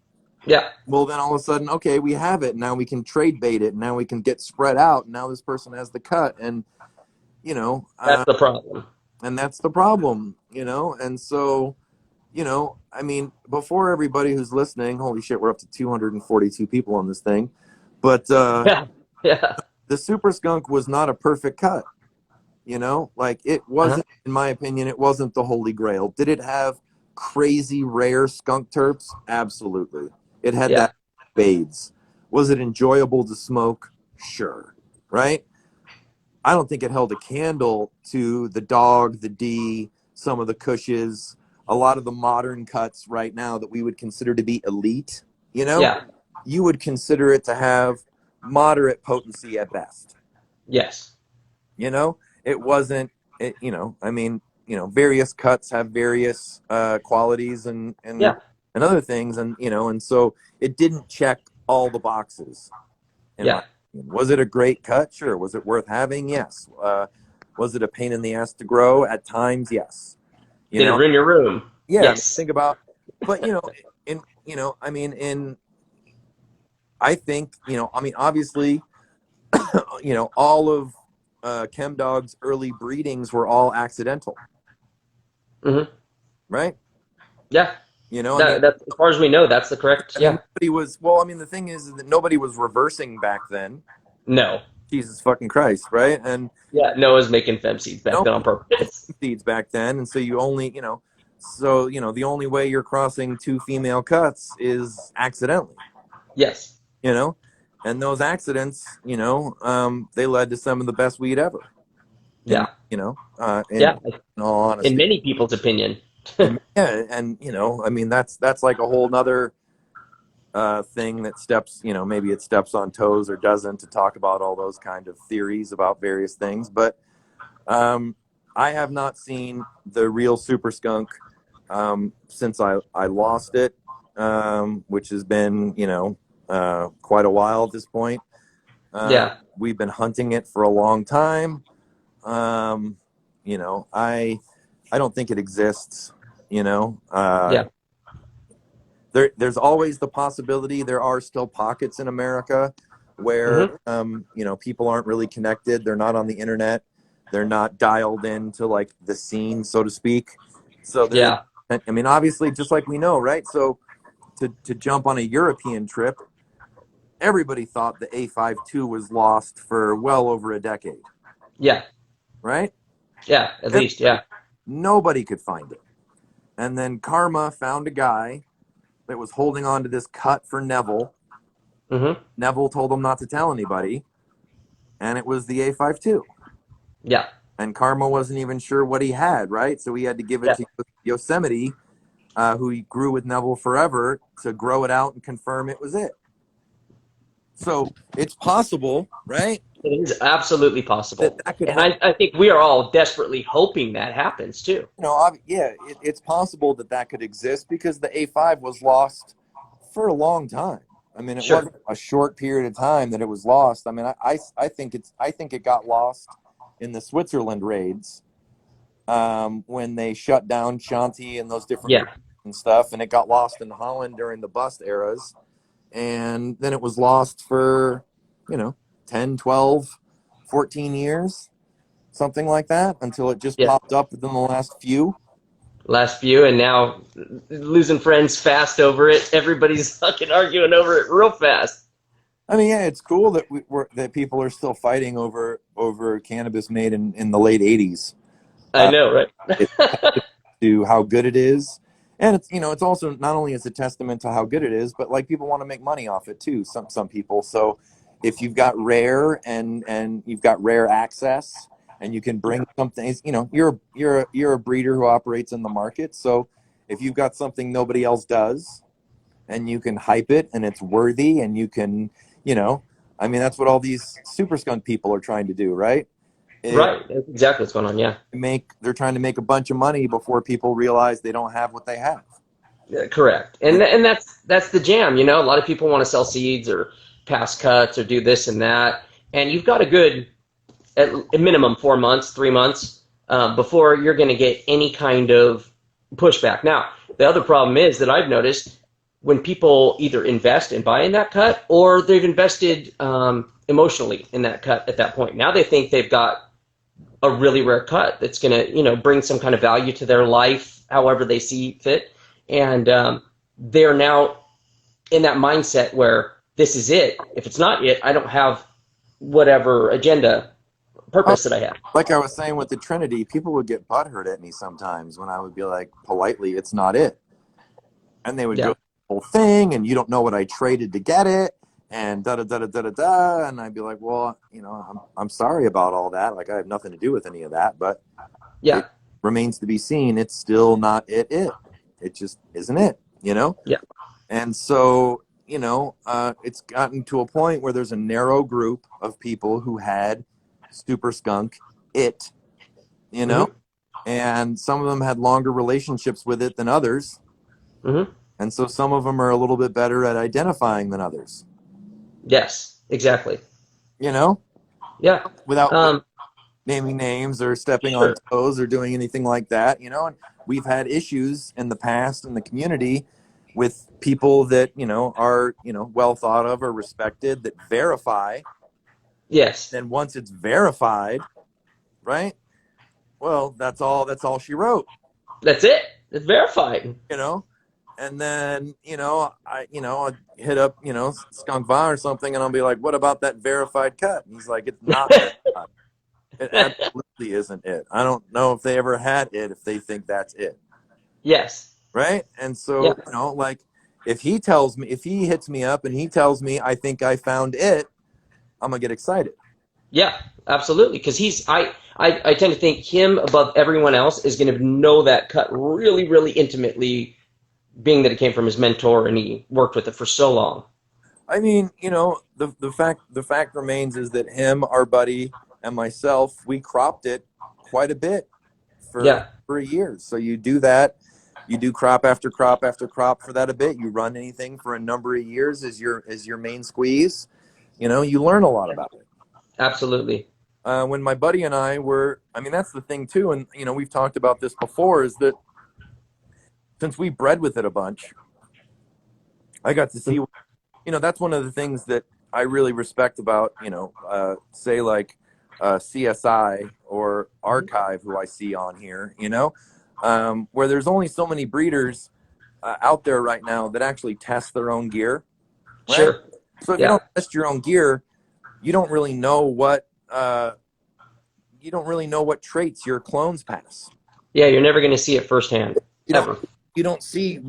S1: Yeah.
S3: Well, then all of a sudden, okay, we have it. Now we can trade bait it. Now we can get spread out. Now this person has the cut. And, you know,
S1: That's
S3: uh,
S1: the problem.
S3: and that's the problem, And so, I mean, before everybody who's listening, holy shit, we're up to 242 people on this thing. But
S1: Yeah. Yeah.
S3: the Super Skunk was not a perfect cut, Like it
S1: Uh-huh.
S3: wasn't, in my opinion, it wasn't the Holy Grail. Did it have crazy rare skunk terps? Absolutely. It had
S1: Yeah.
S3: that fades. Was it enjoyable to smoke? Sure. Right? I don't think it held a candle to the Dog, the D, some of the Cushes, a lot of the modern cuts right now that we would consider to be elite.
S1: Yeah.
S3: You would consider it to have moderate potency at best.
S1: Yes.
S3: It wasn't. I mean, various cuts have various qualities and
S1: Yeah.
S3: other things, and so it didn't check all the boxes. In my
S1: Yeah.
S3: opinion, was it a great cut? Sure. Was it worth having? Yes. Was it a pain in the ass to grow at times? Yes. You
S1: Did it
S3: know,
S1: ruin your room?
S3: yeah. I mean,
S1: Yes.
S3: think about, but in I mean, I think I mean, obviously, all of ChemDog's early breedings were all accidental,
S1: Hmm.
S3: right?
S1: Yeah.
S3: I mean,
S1: That as far as we know, that's the correct. Yeah.
S3: nobody was. Well, I mean, the thing is that nobody was reversing back then.
S1: No.
S3: Jesus fucking Christ, right? And
S1: Yeah. Noah's making fem seeds back
S3: no
S1: then on purpose.
S3: seeds back then, and so you only, so the only way you're crossing two female cuts is accidentally,
S1: Yes.
S3: you know, and those accidents, they led to some of the best weed ever. In
S1: Yeah.
S3: in
S1: Yeah.
S3: all
S1: In
S3: honesty,
S1: many people's opinion.
S3: and yeah, and I mean that's like a whole nother thing that steps, maybe it steps on toes or doesn't to talk about all those kind of theories about various things. But I have not seen the real super skunk since I lost it, which has been, quite a while at this point.
S1: Yeah.
S3: We've been hunting it for a long time. Um, I don't think it exists. You know,
S1: Yeah.
S3: there's always the possibility. There are still pockets in America where
S1: Hmm.
S3: people aren't really connected. They're not on the internet. They're not dialed into like the scene, so to speak. So there,
S1: Yeah.
S3: I mean, obviously, just like we know, right? So to jump on a European trip, everybody thought the A52 was lost for well over a decade,
S1: Yeah.
S3: right?
S1: Yeah. At least. Yeah.
S3: Nobody could find it. And then Karma found a guy that was holding on to this cut for Neville.
S1: Hmm.
S3: Neville told him not to tell anybody, and it was the A52.
S1: Yeah.
S3: And Karma wasn't even sure what he had, right? So he had to give it
S1: Yeah.
S3: to Yosemite, who he grew with Neville forever, to grow it out and confirm it was it. So it's possible, right?
S1: It is absolutely
S3: That
S1: possible.
S3: that could
S1: And
S3: happen.
S1: I think we are all desperately hoping that happens too.
S3: Yeah, it's possible that could exist because the A5 was lost for a long time. I mean, it
S1: Sure.
S3: wasn't a short period of time that it was lost. I mean, I think it got lost in the Switzerland raids, when they shut down Shanti and those different
S1: Yeah.
S3: groups and stuff, and it got lost in Holland during the bust eras, and then it was lost for, you know, 10, 12, 14 years, something like that, until it just
S1: Yeah.
S3: popped up within the last few.
S1: Last few, and now losing friends fast over it. Everybody's fucking arguing over it real fast.
S3: I mean, yeah, it's cool that that people are still fighting over cannabis made in the late '80s.
S1: I
S3: Uh,
S1: know,
S3: it's
S1: right?
S3: to how good it is, and it's also not only is a testament to how good it is, but like people want to make money off it too. Some people. So if you've got rare and you've got rare access, and you can bring something, you're a breeder who operates in the market. So if you've got something nobody else does and you can hype it and it's worthy and you can, I mean, that's what all these super skunk people are trying to do, right?
S1: Right. That's exactly what's going on. Yeah.
S3: They're trying to make a bunch of money before people realize they don't have what they have.
S1: Yeah, correct. And that's the jam. A lot of people want to sell seeds or pass cuts or do this and that, and you've got a good at a minimum 4 months, 3 months before you're going to get any kind of pushback. Now, the other problem is that I've noticed when people either invest and buy in that cut or they've invested emotionally in that cut at that point. Now they think they've got a really rare cut that's going to, bring some kind of value to their life, however they see fit. And they're now in that mindset where this is it. If it's not it, I don't have whatever agenda, purpose that I have.
S3: Like I was saying with the Trinity, people would get butthurt at me sometimes when I would be like, politely, it's not it. And they would go, whole thing, and you don't know what I traded to get it, and da da da da da da da. And I'd be like, well, I'm sorry about all that. Like, I have nothing to do with any of that, but it remains to be seen. It's still not it. It just isn't it,
S1: Yeah.
S3: And so, it's gotten to a point where there's a narrow group of people who had super skunk and some of them had longer relationships with it than others.
S1: Mm-hmm.
S3: And so some of them are a little bit better at identifying than others.
S1: Yes, exactly.
S3: Yeah. Without naming names or stepping on toes or doing anything like that, and we've had issues in the past in the community with people that, are, well thought of or respected that verify.
S1: Yes.
S3: Then once it's verified, right? Well, that's all she wrote.
S1: That's it. It's verified.
S3: And then, I'd hit up, Skunk Va or something, and I'll be like, what about that verified cut? And he's like, it's not verified. It absolutely isn't it. I don't know if they ever had it, if they think that's it.
S1: Yes.
S3: Right? And so, like, if he hits me up and he tells me, I think I found it, I'm going to get excited.
S1: Yeah, absolutely. Because I tend to think him above everyone else is going to know that cut really, really intimately, being that it came from his mentor and he worked with it for so long.
S3: I mean, the fact remains is that him, our buddy, and myself, we cropped it quite a bit for a year. So you do that, you do crop after crop after crop for that a bit. You run anything for a number of years as your main squeeze. You learn a lot about it.
S1: Absolutely.
S3: When my buddy and I were, that's the thing too, and we've talked about this before, is that since we bred with it a bunch, I got to see, that's one of the things that I really respect about, say like CSI or Archive, who I see on here, where there's only so many breeders out there right now that actually test their own gear. Right?
S1: Sure.
S3: So if you don't test your own gear, you don't really know what traits your clones pass.
S1: Yeah, you're never going to see it firsthand.
S3: You don't see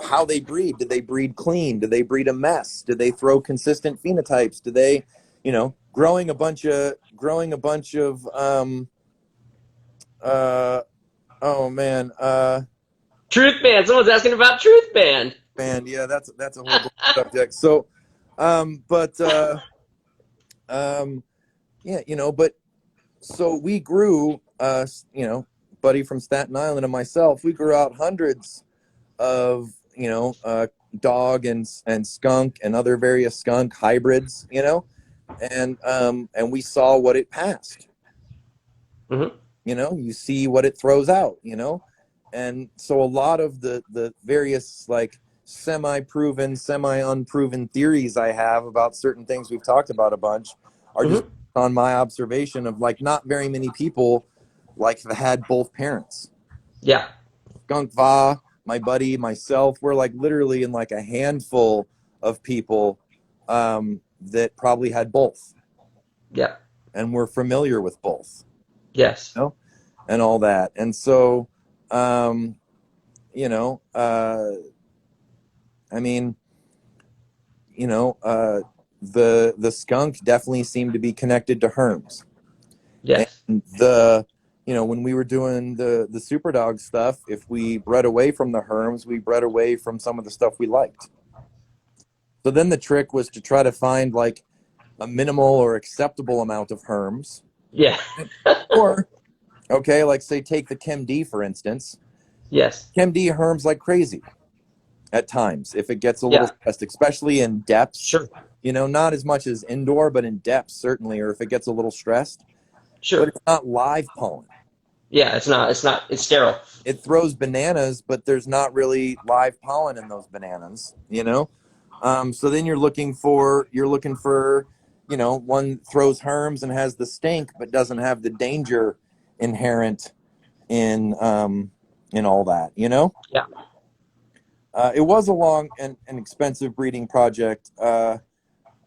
S3: how they breed. Do they breed clean? Do they breed a mess? Do they throw consistent phenotypes? Do they, growing a bunch of
S1: Truth Band. Someone's asking about Truth Band.
S3: Yeah, that's a whole subject. So, so we grew, buddy from Staten Island and myself, we grew out hundreds of, dog and skunk and other various skunk hybrids, and we saw what it passed.
S1: Mm-hmm.
S3: You see what it throws out, and so a lot of the various like semi-proven, semi-unproven theories I have about certain things we've talked about a bunch are just on my observation of like not very many people like had both parents.
S1: Yeah.
S3: Skunk Va, my buddy, myself, we're like literally in like a handful of people that probably had both.
S1: Yeah.
S3: And we're familiar with both.
S1: Yes.
S3: And all that. And so, the skunk definitely seemed to be connected to Herms.
S1: Yes.
S3: And the when we were doing the super dog stuff, if we bred away from the herms, we bred away from some of the stuff we liked. So then the trick was to try to find like a minimal or acceptable amount of herms.
S1: Yeah.
S3: Or, okay, like say take the Chem D for instance.
S1: Yes.
S3: Chem D herms like crazy at times if it gets a little
S1: Yeah.
S3: stressed, especially in depths.
S1: Sure.
S3: Not as much as indoor, but in depths certainly, or if it gets a little stressed. But
S1: Sure.
S3: it's not live pollen.
S1: Yeah. It's not. It's not. It's sterile.
S3: It throws bananas, but there's not really live pollen in those bananas. So then you're looking for one throws herms and has the stink, but doesn't have the danger inherent in all that.
S1: Yeah.
S3: It was a long and expensive breeding project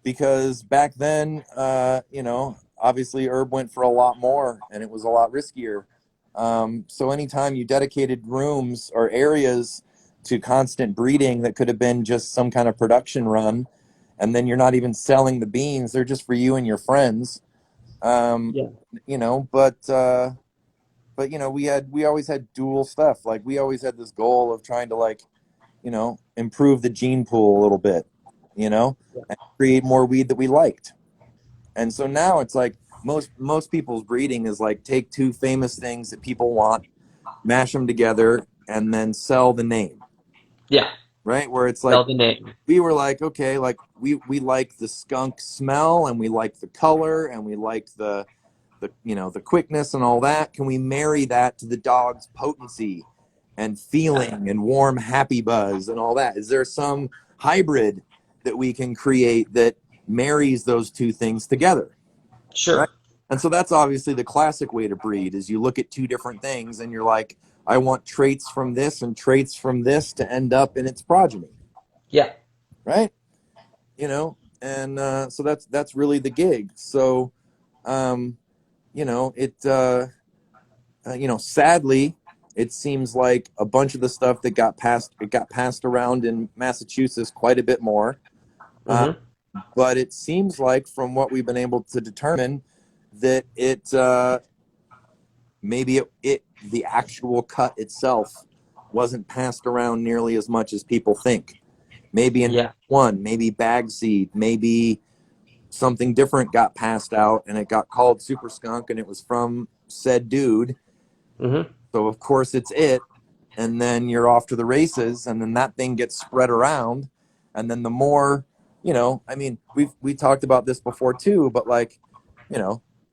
S3: because back then, obviously herb went for a lot more and it was a lot riskier. So anytime you dedicated rooms or areas to constant breeding that could have been just some kind of production run, and then you're not even selling the beans, they're just for you and your friends.
S1: Yeah.
S3: But we always had dual stuff. Like we always had this goal of trying to improve the gene pool a little bit, and create more weed that we liked. And so now it's like most people's breeding is like take two famous things that people want, mash them together, and then sell the name.
S1: Yeah.
S3: Right? Where it's like
S1: Spell the name.
S3: we were like, okay, like we like the skunk smell and we like the color and we like the quickness and all that. Can we marry that to the dog's potency and feeling and warm happy buzz and all that? Is there some hybrid that we can create that marries those two things together?
S1: Sure.
S3: Right? And so that's obviously the classic way to breed is you look at two different things and you're like, I want traits from this and traits from this to end up in its progeny.
S1: Yeah.
S3: Right? And so that's really the gig. So, sadly, it seems like a bunch of the stuff that got passed around in Massachusetts quite a bit more.
S1: Mm-hmm.
S3: But it seems like from what we've been able to determine that maybe the actual cut itself wasn't passed around nearly as much as people think. Maybe in one, maybe bag seed, maybe something different got passed out and it got called Super Skunk and it was from said dude.
S1: Mm-hmm.
S3: So of course it's it, and then you're off to the races, and then that thing gets spread around, and then the more, we talked about this before too, but like,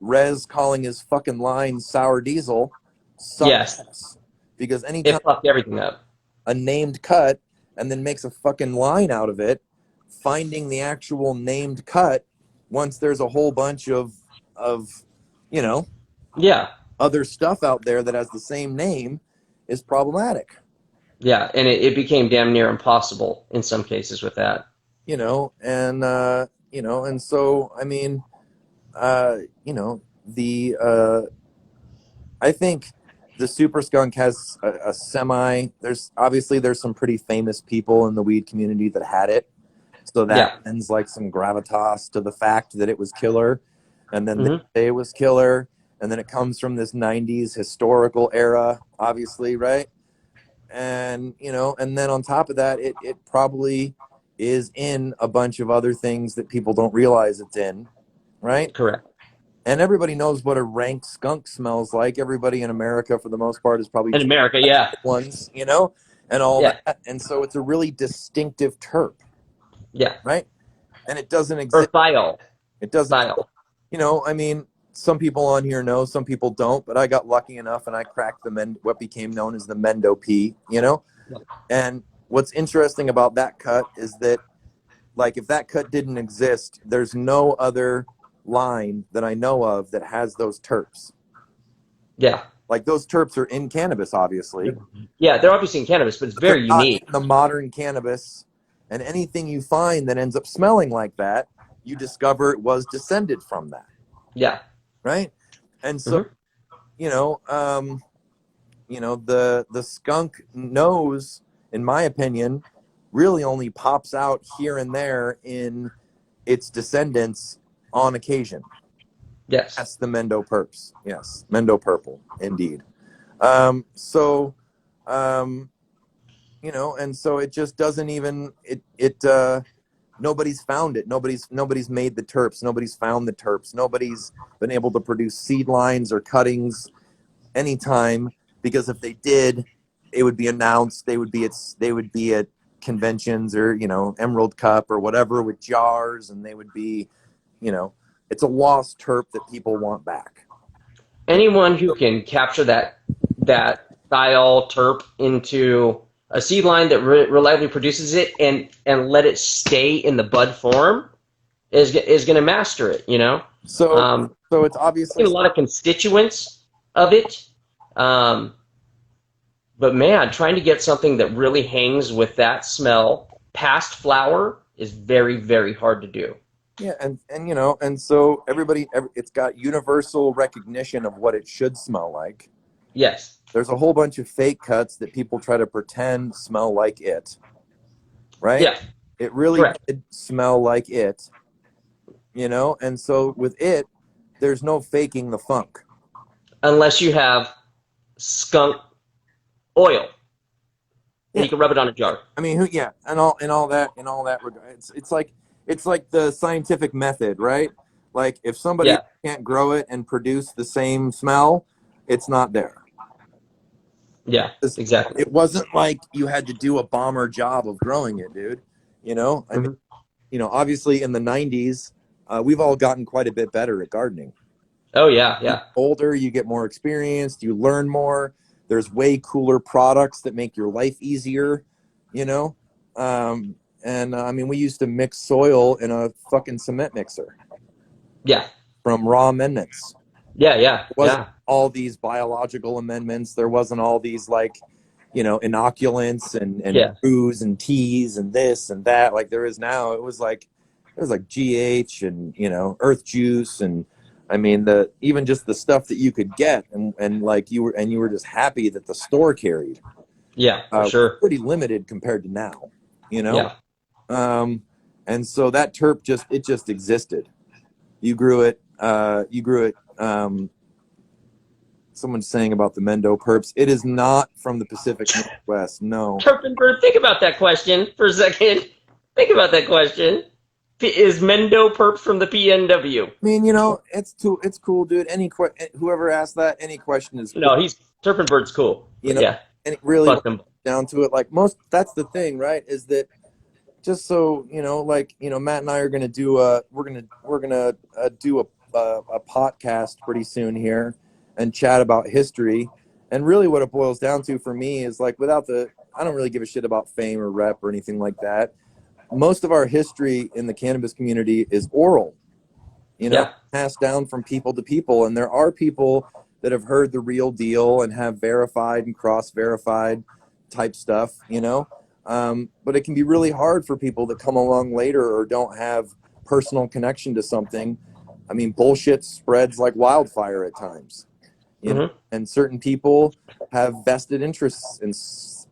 S3: Rez calling his fucking line sour diesel sucks.
S1: Yes.
S3: Because anytime
S1: It fucked everything up.
S3: a named cut and then makes a fucking line out of it, finding the actual named cut once there's a whole bunch of other stuff out there that has the same name is problematic.
S1: Yeah, and it became damn near impossible in some cases with that.
S3: And so I mean, I think the Super Skunk has a semi. There's some pretty famous people in the weed community that had it, so that lends like some gravitas to the fact that it was killer, and then they say it was killer, and then it comes from this '90s historical era, obviously, right? And and then on top of that, it probably is in a bunch of other things that people don't realize it's in, right?
S1: Correct.
S3: And everybody knows what a rank skunk smells like. Everybody in America, for the most part, is probably
S1: In America, yeah.
S3: ones, and all that. And so it's a really distinctive terp.
S1: Yeah.
S3: Right? And it doesn't exist.
S1: Or thiol.
S3: It doesn't.
S1: Thiol.
S3: I mean, some people on here know, some people don't, but I got lucky enough and I cracked what became known as the Mendo P, Yeah. And what's interesting about that cut is that, like, if that cut didn't exist, there's no other line that I know of that has those terps.
S1: Yeah.
S3: Like, those terps are in cannabis, obviously.
S1: Yeah, they're obviously in cannabis, but it's very unique.
S3: The modern cannabis, and anything you find that ends up smelling like that, you discover it was descended from that.
S1: Yeah.
S3: Right? And so, the skunk nose, in my opinion, really only pops out here and there in its descendants on occasion.
S1: Yes.
S3: That's the Mendo Perps. Yes, Mendo Purple, indeed. So, you know, and so it just doesn't even nobody's found it. Nobody's made the terps. Nobody's found the terps. Nobody's been able to produce seed lines or cuttings anytime, because if they did, it would be announced. They would be at conventions or, you know, Emerald Cup or whatever with jars, and they would be, you know, it's a lost terp that people want back.
S1: Anyone who can capture that thiol terp into a seed line that reliably produces it and let it stay in the bud form is going to master it. You know,
S3: So so it's
S1: a
S3: obviously
S1: lot of constituents of it. But man, trying to get something that really hangs with that smell past flower is very, very hard to do.
S3: yeah, and you know, and so it's got universal recognition of what it should smell like.
S1: Yes.
S3: There's a whole bunch of fake cuts that people try to pretend smell like it, right?
S1: Yeah.
S3: It really
S1: Correct.
S3: did smell like it, you know, and so with it, there's no faking the funk.
S1: Unless you have skunk oil, and
S3: Yeah.
S1: you can rub it on a jar.
S3: I mean, yeah, and all that regard. It's like the scientific method, right? Like if somebody
S1: Yeah.
S3: can't grow it and produce the same smell, it's not there.
S1: Yeah. Exactly.
S3: It wasn't like you had to do a bomber job of growing it, dude. You know, I mean, you know, obviously in the '90s, we've all gotten quite a bit better at gardening.
S1: Oh yeah.
S3: You
S1: Yeah.
S3: get older, you get more experienced, you learn more. There's way cooler products that make your life easier, you know. And I mean, we used to mix soil in a fucking cement mixer
S1: Yeah.
S3: from raw amendments.
S1: Yeah. Yeah.
S3: It wasn't
S1: Yeah.
S3: all these biological amendments. There wasn't all these, like, you know, inoculants and
S1: Yeah.
S3: brews and teas and this and that like there is now. It was like GH and, you know, earth juice, and I mean even just the stuff that you could get, and like you were just happy that the store carried.
S1: Yeah. For sure.
S3: Pretty limited compared to now, you know.
S1: Yeah.
S3: And so that terp just existed. You grew it. Someone's saying about the Mendo Perps. It is not from the Pacific Northwest. No.
S1: Turpinbird, think about that question for a second. Think about that question. Is Mendo Perp from the PNW?
S3: I mean, you know, it's cool, dude. Whoever asked that, any question is cool.
S1: No, Turpinbird's cool.
S3: You know,
S1: yeah.
S3: And it really
S1: Fuck them.
S3: down to it. Like that's the thing, right? Is that just so you know, like, you know, Matt and I are gonna do we're gonna do a podcast pretty soon here and chat about history. And really what it boils down to for me is, like, I don't really give a shit about fame or rep or anything like that. Most of our history in the cannabis community is oral, you know, passed down from people to people. And there are people that have heard the real deal and have verified and cross-verified type stuff, you know. But it can be really hard for people that come along later or don't have personal connection to something. I mean, bullshit spreads like wildfire at times, you know, and certain people have vested interests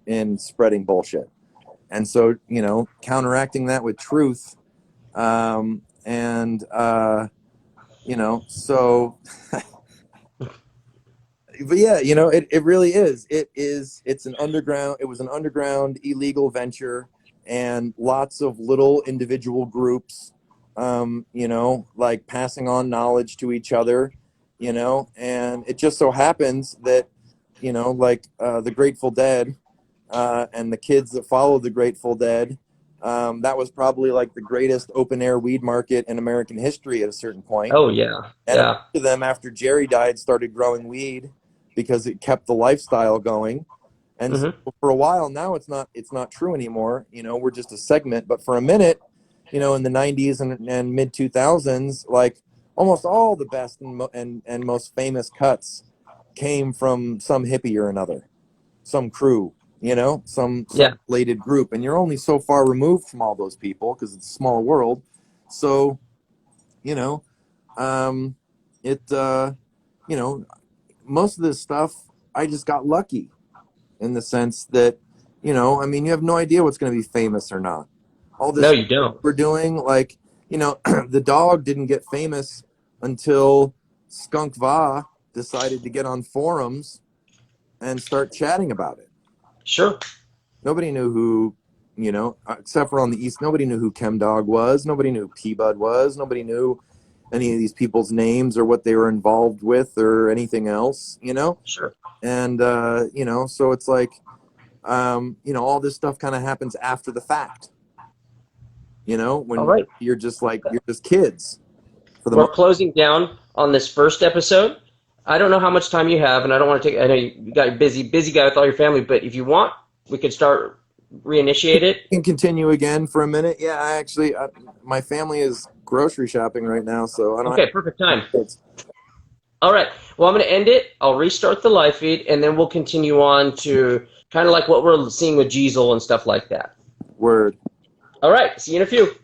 S3: in spreading bullshit. And so, you know, counteracting that with truth, you know, so, but yeah, you know, it really is. It was an underground illegal venture, and lots of little individual groups, you know, like passing on knowledge to each other, you know, and it just so happens that, you know, like the Grateful Dead, and the kids that followed the Grateful Dead, that was probably like the greatest open air weed market in American history at a certain point.
S1: Oh yeah.
S3: And
S1: Yeah.
S3: a bunch of them, after Jerry died, started growing weed because it kept the lifestyle going. And so for a while now, it's not true anymore. You know, we're just a segment. But for a minute, you know, in the 90s and mid 2000s, like almost all the best and most famous cuts came from some hippie or another, some crew, you know, some related group. And you're only so far removed from all those people because it's a small world. So, you know, you know, most of this stuff, I just got lucky in the sense that, you know, I mean, you have no idea what's going to be famous or not. All this,
S1: no, you don't.
S3: We're doing, like, you know, the dog didn't get famous until Skunk Va decided to get on forums and start chatting about it.
S1: Sure.
S3: Nobody knew who, except for on the East, nobody knew who ChemDog was. Nobody knew who P-Bud was. Nobody knew any of these people's names or what they were involved with or anything else,
S1: Sure.
S3: And, so it's like, all this stuff kind of happens after the fact, when
S1: All right.
S3: you're just kids for the
S1: We're
S3: most.
S1: closing down on this first episode. I don't know how much time you have, and I don't want to take. I know you got a busy guy with all your family, but if you want, we could start reinitiate it.
S3: Can continue again for a minute. Yeah, my family is grocery shopping right now, so I don't
S1: Okay, perfect time.
S3: have kids.
S1: All right. Well, I'm going to end it. I'll restart the live feed, and then we'll continue on to kind of like what we're seeing with Jeezel and stuff like that.
S3: Word.
S1: All right. See you in a few.